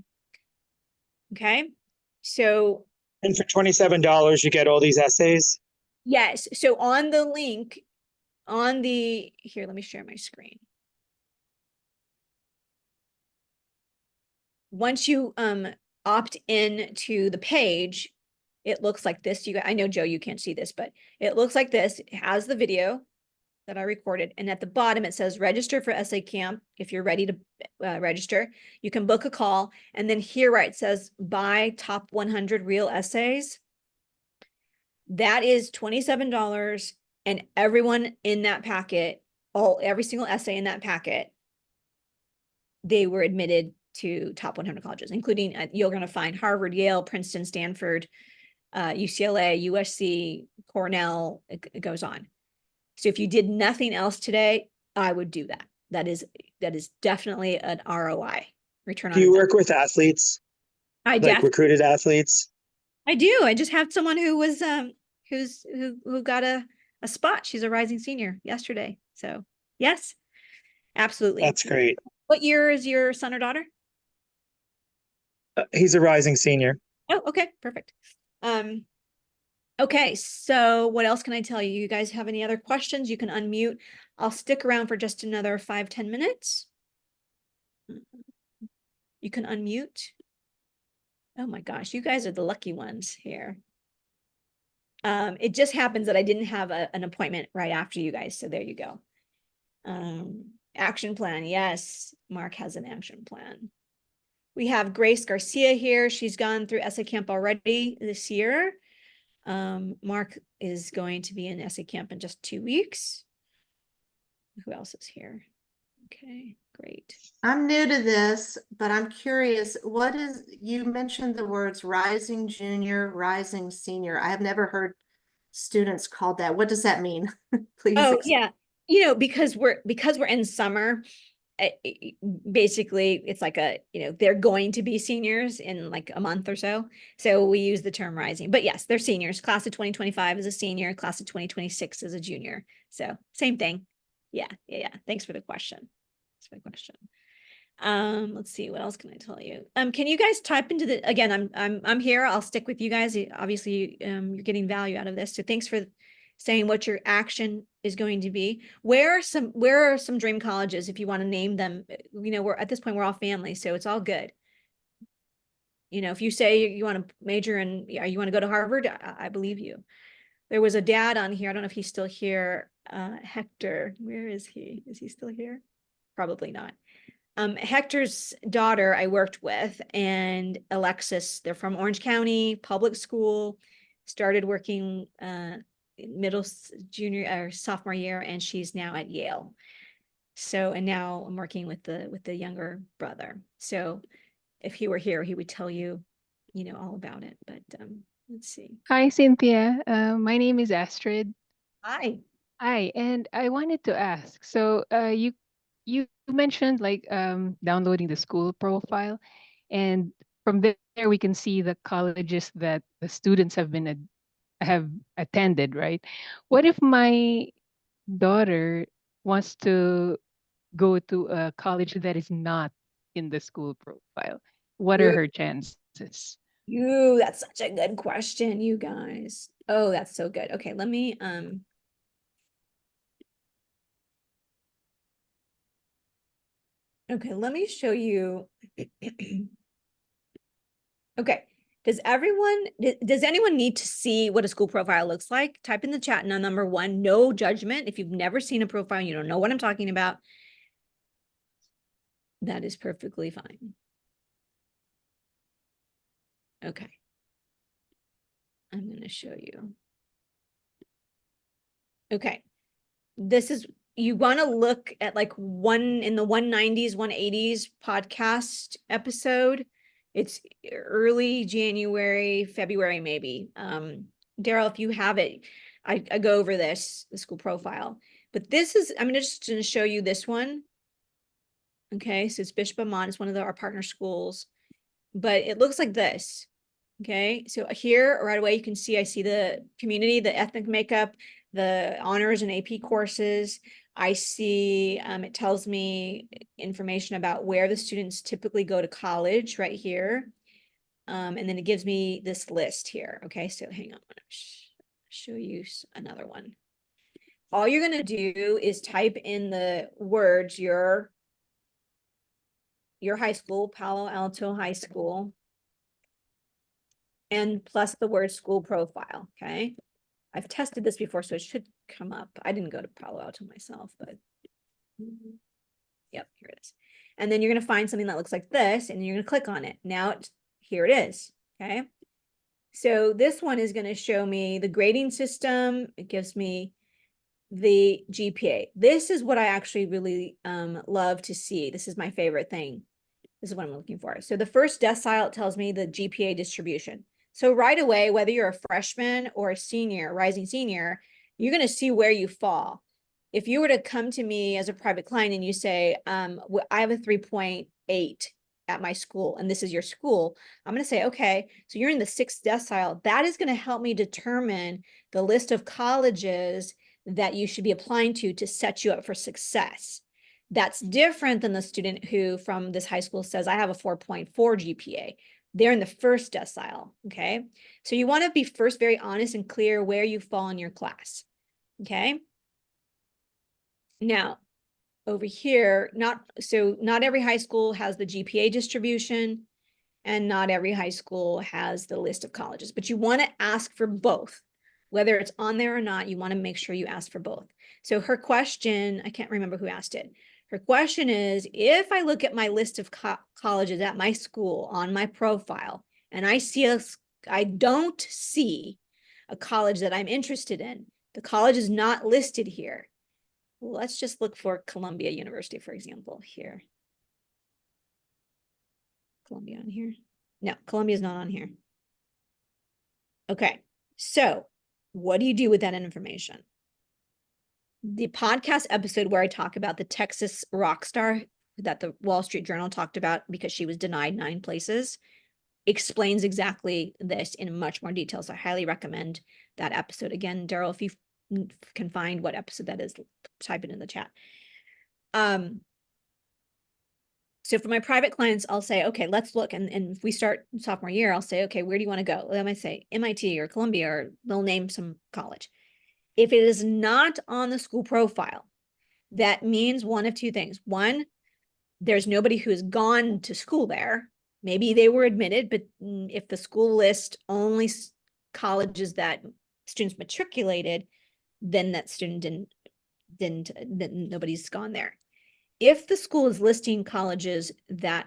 Okay. So, and for $27, you get all these essays? Yes. So on the link, here, let me share my screen. Once you opt in to the page, it looks like this. I know, Joe, you can't see this, but it looks like this. It has the video. that I recorded. And at the bottom, it says register for essay camp. If you're ready to register, you can book a call. And then here, where it says buy top 100 real essays, that is $27. And everyone in that packet, every single essay in that packet, they were admitted to top 100 colleges, including you're going to find Harvard, Yale, Princeton, Stanford, UCLA, USC, Cornell, it goes on. So if you did nothing else today, I would do that. That is definitely an ROI, return on Do you investment. work with athletes, I like recruited athletes? I do. I just have someone who was who got a spot. She's a rising senior yesterday. So yes, absolutely. That's great. What year is your son or daughter? He's a rising senior. Oh, okay, perfect. Okay, so what else can I tell you? You guys have any other questions? You can unmute. I'll stick around for just another 5-10 minutes. You can unmute. Oh my gosh, you guys are the lucky ones here. It just happens that I didn't have an appointment right after you guys, so there you go. Action plan, yes, Mark has an action plan. We have Grace Garcia here. She's gone through essay camp already this year. Mark is going to be in essay camp in just 2 weeks. Who else is here? Okay, great. I'm new to this, but I'm curious, you mentioned the words rising junior, rising senior. I have never heard students called that. What does that mean? Please Oh, explain. yeah. Because we're in summer, basically it's like they're going to be seniors in like a month or so. So we use the term rising, but yes, they're seniors. Class of 2025 is a senior, class of 2026 is a junior. So same thing. Yeah. Thanks for the question. Let's see, what else can I tell you? Can you guys type into again, I'm here. I'll stick with you guys. Obviously, you're getting value out of this. So thanks for saying what your action is going to be. Where are some dream colleges, if you want to name them? We're at this point, we're all family, so it's all good. If you say you want to major in, you want to go to Harvard, I believe you. There was a dad on here. I don't know if he's still here. Hector, where is he? Is he still here? Probably not. Hector's daughter I worked with, and Alexis, they're from Orange County Public School, started working junior or sophomore year, and she's now at Yale. So, and now I'm working with the younger brother. So if he were here, he would tell you, all about it. But let's see. Hi, Cynthia. My name is Astrid. Hi. Hi, and I wanted to ask. So, you mentioned like downloading the school profile, and from there we can see the colleges that the students have attended, right? What if my daughter wants to go to a college that is not in the school profile? What are her chances? That's such a good question, you guys. Oh, that's so good. Okay, let me show you. Okay. Does anyone need to see what a school profile looks like? Type in the chat now, number 1, no judgment. If you've never seen a profile, you don't know what I'm talking about. That is perfectly fine. Okay. I'm going to show you. Okay. You want to look at like in the 190s, 180s podcast episode. It's early January, February, maybe. Daryl, if you have it, I go over the school profile. But I'm just going to show you this one. Okay, so it's Bishop Amat. It's one of our partner schools. But it looks like this. Okay, so here right away, you can see, I see the community, the ethnic makeup, the honors and AP courses. I see, it tells me information about where the students typically go to college right here. And then it gives me this list here. Okay, so hang on, I'm gonna show you another one. All you're gonna do is type in the words, your high school, Palo Alto High School, and plus the word school profile, okay? I've tested this before, so it should come up. I didn't go to Palo Alto myself, but yep, here it is. And then you're going to find something that looks like this, and you're going to click on it. Now, here it is, okay? So this one is going to show me the grading system. It gives me the GPA. This is what I actually really love to see. This is my favorite thing. This is what I'm looking for. So the first decile tells me the GPA distribution. So right away, whether you're a freshman or a senior, rising senior, you're going to see where you fall. If you were to come to me as a private client and you say, I have a 3.8 at my school, and this is your school, I'm going to say, okay, so you're in the 6th decile. That is going to help me determine the list of colleges that you should be applying to set you up for success. That's different than the student who from this high school says, I have a 4.4 GPA. They're in the 1st decile, okay? So you want to be first very honest and clear where you fall in your class, okay? Now, over here, not every high school has the GPA distribution, and not every high school has the list of colleges, but you want to ask for both. Whether it's on there or not, you want to make sure you ask for both. So her question, I can't remember who asked it. Her question is, if I look at my list of colleges at my school on my profile, and I don't see a college that I'm interested in, the college is not listed here. Let's just look for Columbia University, for example, here. Columbia on here? No, Columbia is not on here. Okay, so what do you do with that information? The podcast episode where I talk about the Texas rock star that the Wall Street Journal talked about because she was denied 9 places explains exactly this in much more detail. So I highly recommend that episode. Again, Daryl, if you can find what episode that is, type it in the chat. So for my private clients, I'll say, okay, let's look. And if we start sophomore year, I'll say, okay, where do you want to go? They might say MIT or Columbia, or they'll name some college. If it is not on the school profile, that means one of 2 things. One, there's nobody who has gone to school there. Maybe they were admitted, but if the school list only colleges that students matriculated, then that student then nobody's gone there. If the school is listing colleges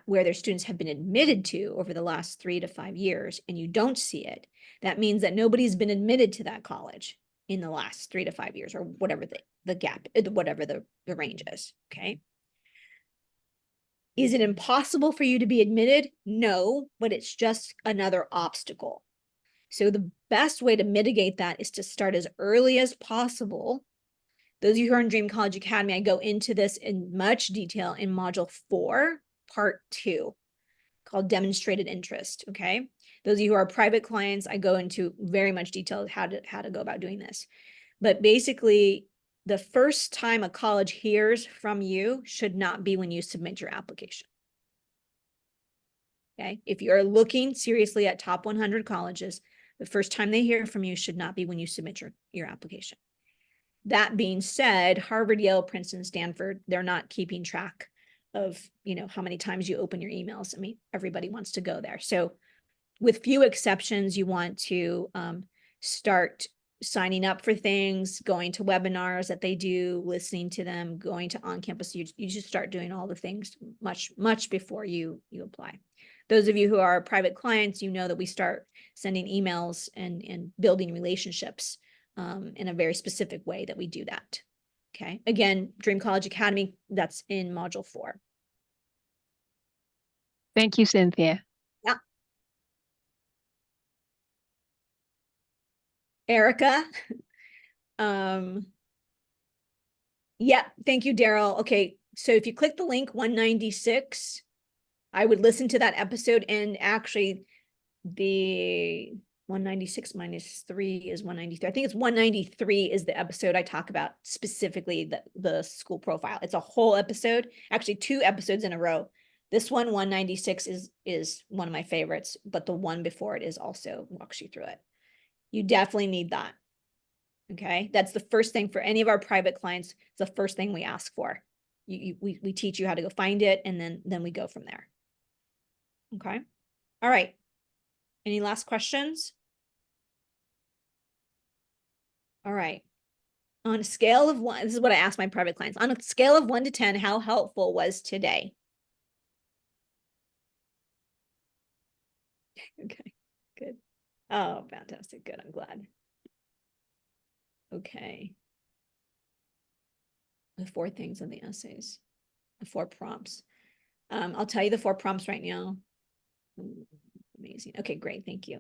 where their students have been admitted to over the last 3 to 5 years and you don't see it, that means that nobody's been admitted to that college in the last 3 to 5 years, or whatever the gap, whatever the range is, okay? Is it impossible for you to be admitted? No, but it's just another obstacle. So the best way to mitigate that is to start as early as possible. Those of you who are in Dream College Academy, I go into this in much detail in Module 4, Part 2, called Demonstrated Interest, okay? Those of you who are private clients, I go into very much detail how to go about doing this. But basically, the first time a college hears from you should not be when you submit your application. Okay? If you're looking seriously at top 100 colleges, the first time they hear from you should not be when you submit your application. That being said, Harvard, Yale, Princeton, Stanford, they're not keeping track of, how many times you open your emails. I mean, everybody wants to go there. So with few exceptions, you want to start signing up for things, going to webinars that they do, listening to them, going to on-campus. You should start doing all the things much before you apply. Those of you who are private clients, you know that we start sending emails and building relationships in a very specific way that we do that. Okay. Again, Dream College Academy, that's in Module 4. Thank you, Cynthia. Yeah. Erica. Yeah, thank you, Daryl. Okay, so if you click the link 196, I would listen to that episode, and actually the 196 minus 3 is 193. I think it's 193 is the episode I talk about specifically the school profile. It's a whole episode, actually 2 episodes in a row. This one, 196, is one of my favorites, but the one before it is also walks you through it. You definitely need that. Okay, that's the first thing for any of our private clients. It's the first thing we ask for. We teach you how to go find it, and then we go from there. Okay, all right. Any last questions? All right. On a scale of 1, this is what I ask my private clients. On a scale of 1 to 10, how helpful was today? Okay, good. Oh, fantastic. Good. I'm glad. Okay. The 4 things in the essays, the 4 prompts. I'll tell you the 4 prompts right now. Amazing. Okay, great. Thank you.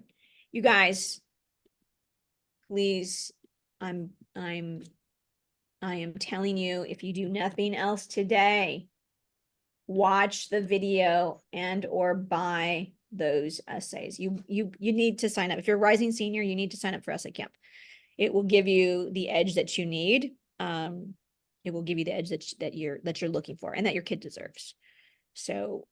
You guys, please, I am telling you, if you do nothing else today, watch the video and or buy those essays. You need to sign up. If you're a rising senior, you need to sign up for essay camp. It will give you the edge that you need. It will give you the edge that you're looking for and that your kid deserves. So,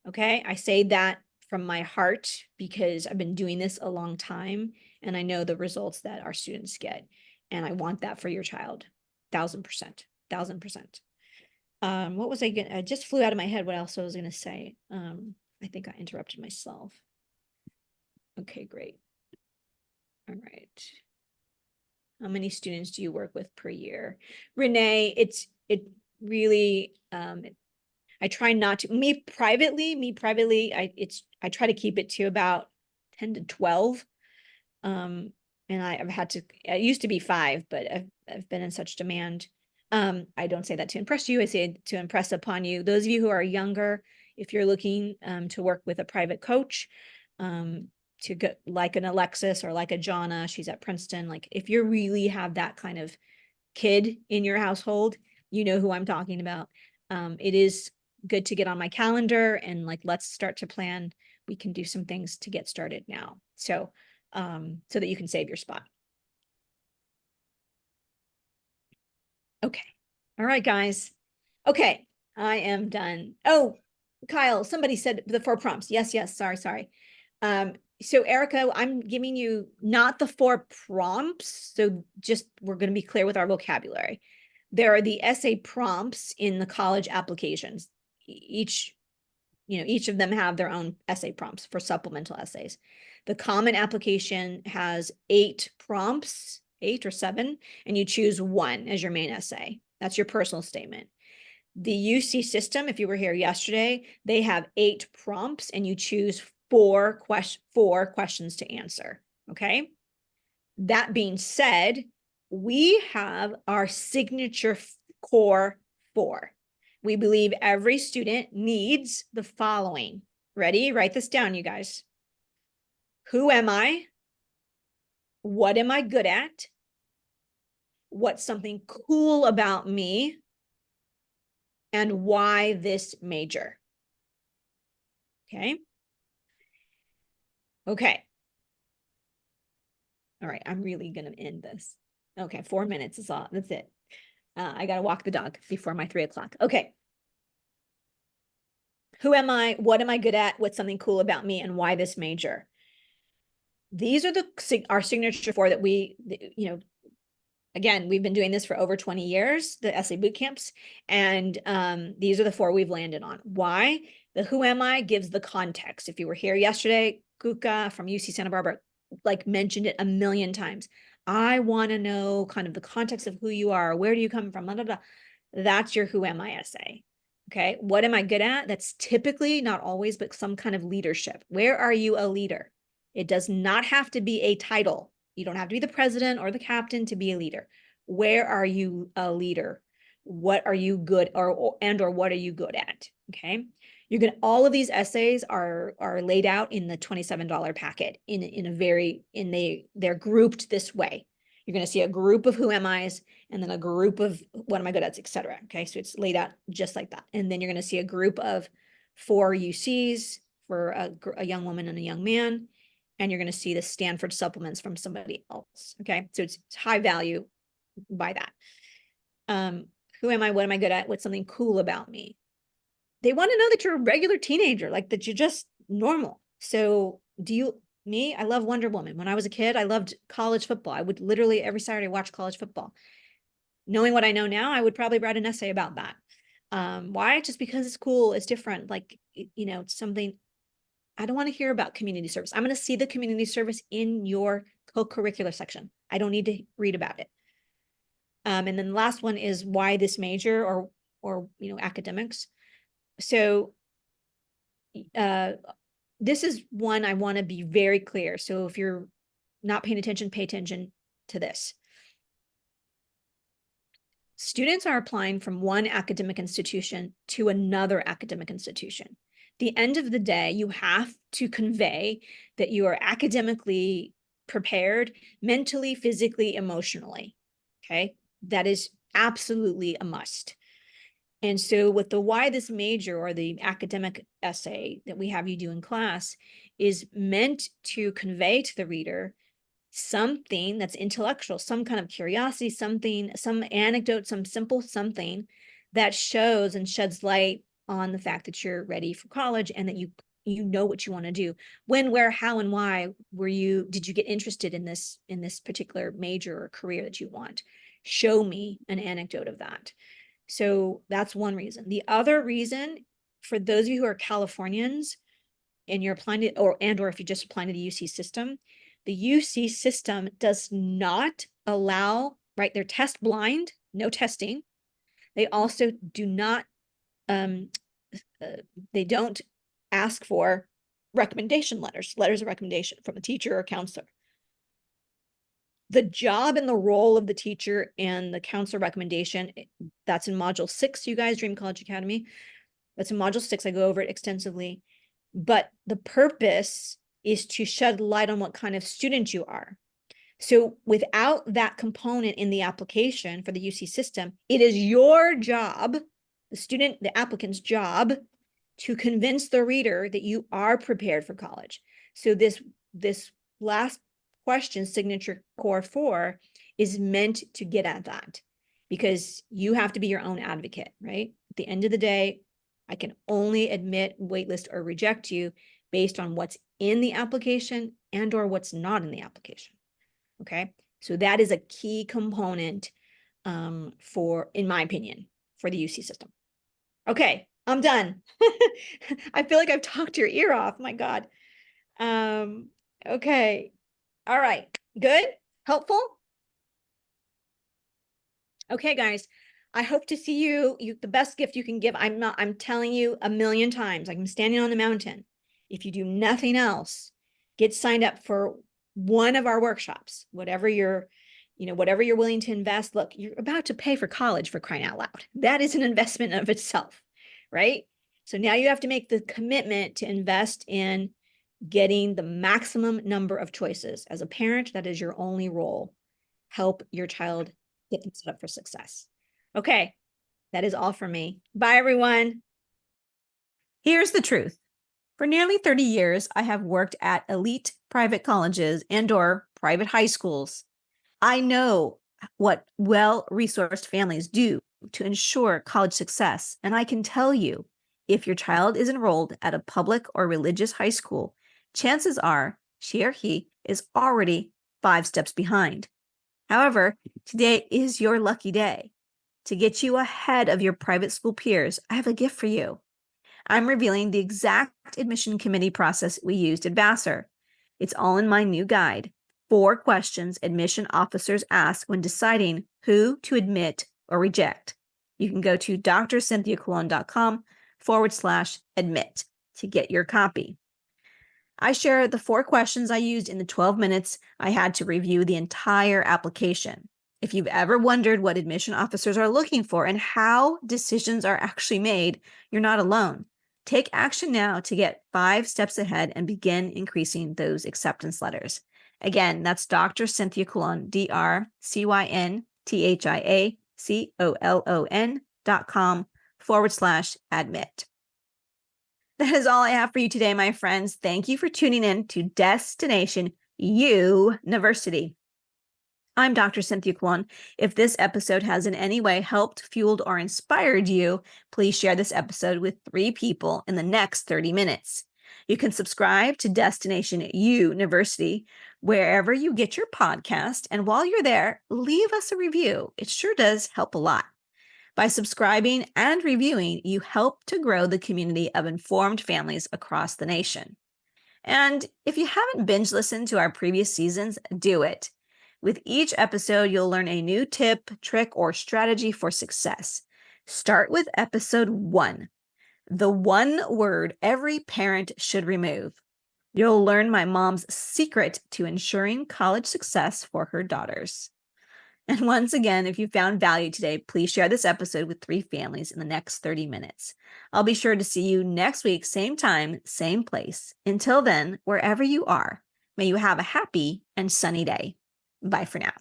okay, I say that from my heart because I've been doing this a long time and I know the results that our students get. And I want that for your child. 1000%. What was I just flew out of my head what else I was gonna say. I think I interrupted myself. Okay, great. All right. How many students do you work with per year? Renee, it really, I try not to, me privately, I try to keep it to about 10 to 12. And I've had to, it used to be 5, but I've been in such demand. I don't say that to impress you. I say it to impress upon you. Those of you who are younger, if you're looking to work with a private coach, to get like an Alexis or like a Jonna, she's at Princeton. Like if you really have that kind of kid in your household, you know who I'm talking about. It is good to get on my calendar and like, let's start to plan. We can do some things to get started now. So, so that you can save your spot. Okay. All right, guys. Okay. I am done. Oh, Kyle, somebody said the 4 prompts. Yes. Sorry. So Erica, I'm giving you not the 4 prompts. So just, we're going to be clear with our vocabulary. There are the essay prompts in the college applications. Each of them have their own essay prompts for supplemental essays. The common application has 8 prompts, 8 or 7, and you choose 1 as your main essay. That's your personal statement. The UC system, if you were here yesterday, they have 8 prompts and you choose 4 questions to answer, okay? That being said, we have our signature core 4. We believe every student needs the following. Ready? Write this down, you guys. Who am I? What am I good at? What's something cool about me? And why this major? Okay. Okay. All right, I'm really gonna end this. Okay, 4 minutes is all, that's it. I gotta walk the dog before my 3 o'clock. Okay. Who am I? What am I good at? What's something cool about me? And why this major? These are our signature 4 that we, again, we've been doing this for over 20 years, the essay boot camps. And these are the 4 we've landed on. Why? The who am I gives the context. If you were here yesterday, Kuka from UC Santa Barbara, like mentioned it a million times. I want to know kind of the context of who you are. Where do you come from? Blah, blah, blah. That's your who am I essay. Okay. What am I good at? That's typically, not always, but some kind of leadership. Where are you a leader? It does not have to be a title. You don't have to be the president or the captain to be a leader. Where are you a leader? What are you good or what are you good at? Okay. You're gonna, all of these essays are laid out in the $27 packet they're grouped this way. You're gonna see a group of who am I's and then a group of what am I good at, etc. Okay, so it's laid out just like that. And then you're gonna see a group of 4 UCs for a young woman and a young man. And you're gonna see the Stanford supplements from somebody else. Okay, so it's high value by that. Who am I? What am I good at? What's something cool about me? They want to know that you're a regular teenager, like that you're just normal. So I love Wonder Woman. When I was a kid, I loved college football. I would literally every Saturday watch college football. Knowing what I know now, I would probably write an essay about that. Why? Just because it's cool, it's different. Like, it's something. I don't want to hear about community service. I'm going to see the community service in your co-curricular section. I don't need to read about it. And then the last one is why this major or academics. So this is one I want to be very clear. So if you're not paying attention, pay attention to this. Students are applying from one academic institution to another academic institution. The end of the day, you have to convey that you are academically prepared mentally, physically, emotionally. Okay, that is absolutely a must. And so with the why this major or the academic essay that we have you do in class is meant to convey to the reader something that's intellectual, some kind of curiosity, something, some anecdote, some simple something that shows and sheds light on the fact that you're ready for college and that you know what you want to do. When, where, how, and why did you get interested in this particular major or career that you want? Show me an anecdote of that. So that's one reason. The other reason, for those of you who are Californians and you're applying to, or if you're just applying to the UC system, the UC system does not allow, right? They're test blind, no testing. They also do not, they don't ask for recommendation letters of recommendation from a teacher or counselor. The job and the role of the teacher and the counselor recommendation, that's in module 6, you guys, Dream College Academy. That's in module 6. I go over it extensively. But the purpose is to shed light on what kind of student you are. So without that component in the application for the UC system, it is your job, the applicant's job, to convince the reader that you are prepared for college. So this last question, signature core 4, is meant to get at that, because you have to be your own advocate, right? At the end of the day, I can only admit, waitlist, or reject you based on what's in the application and or what's not in the application. Okay, so that is a key component in my opinion, for the UC system. Okay, I'm done. I feel like I've talked your ear off. My God. Okay. All right. Good? Helpful? Okay, guys. I hope to see you. The best gift you can give. I'm telling you a million times, I'm standing on the mountain. If you do nothing else, get signed up for one of our workshops, whatever you're willing to invest. Look, you're about to pay for college, for crying out loud. That is an investment of itself, right? So now you have to make the commitment to invest in getting the maximum number of choices. As a parent, that is your only role. Help your child get them set up for success. Okay, that is all for me. Bye, everyone. Here's the truth. For nearly 30 years, I have worked at elite private colleges and/or private high schools. I know what well-resourced families do to ensure college success, and I can tell you, if your child is enrolled at a public or religious high school, chances are she or he is already 5 steps behind. However, today is your lucky day. To get you ahead of your private school peers, I have a gift for you. I'm revealing the exact admission committee process we used at Vassar. It's all in my new guide, 4 questions admission officers ask when deciding who to admit or reject. You can go to drcynthiacolon.com/admit to get your copy. I share the 4 questions I used in the 12 minutes I had to review the entire application. If you've ever wondered what admission officers are looking for and how decisions are actually made, you're not alone. Take action now to get 5 steps ahead and begin increasing those acceptance letters. Again, that's Dr. Cynthia Colon, drcynthiacolon.com/admit. That is all I have for you today, my friends. Thank you for tuning in to Destination University. I'm Dr. Cynthia Colon. If this episode has in any way helped, fueled, or inspired you, please share this episode with 3 people in the next 30 minutes. You can subscribe to Destination University wherever you get your podcast. And while you're there, leave us a review. It sure does help a lot. By subscribing and reviewing, you help to grow the community of informed families across the nation. And if you haven't binge listened to our previous seasons, do it. With each episode, you'll learn a new tip, trick, or strategy for success. Start with episode 1, the one word every parent should remove. You'll learn my mom's secret to ensuring college success for her daughters. And once again, if you found value today, please share this episode with 3 families in the next 30 minutes. I'll be sure to see you next week, same time, same place. Until then, wherever you are, may you have a happy and sunny day. Bye for now.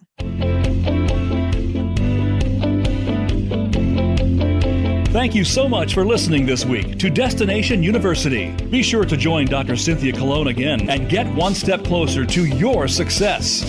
Thank you so much for listening this week to Destination University. Be sure to join Dr. Cynthia Colon again and get one step closer to your success.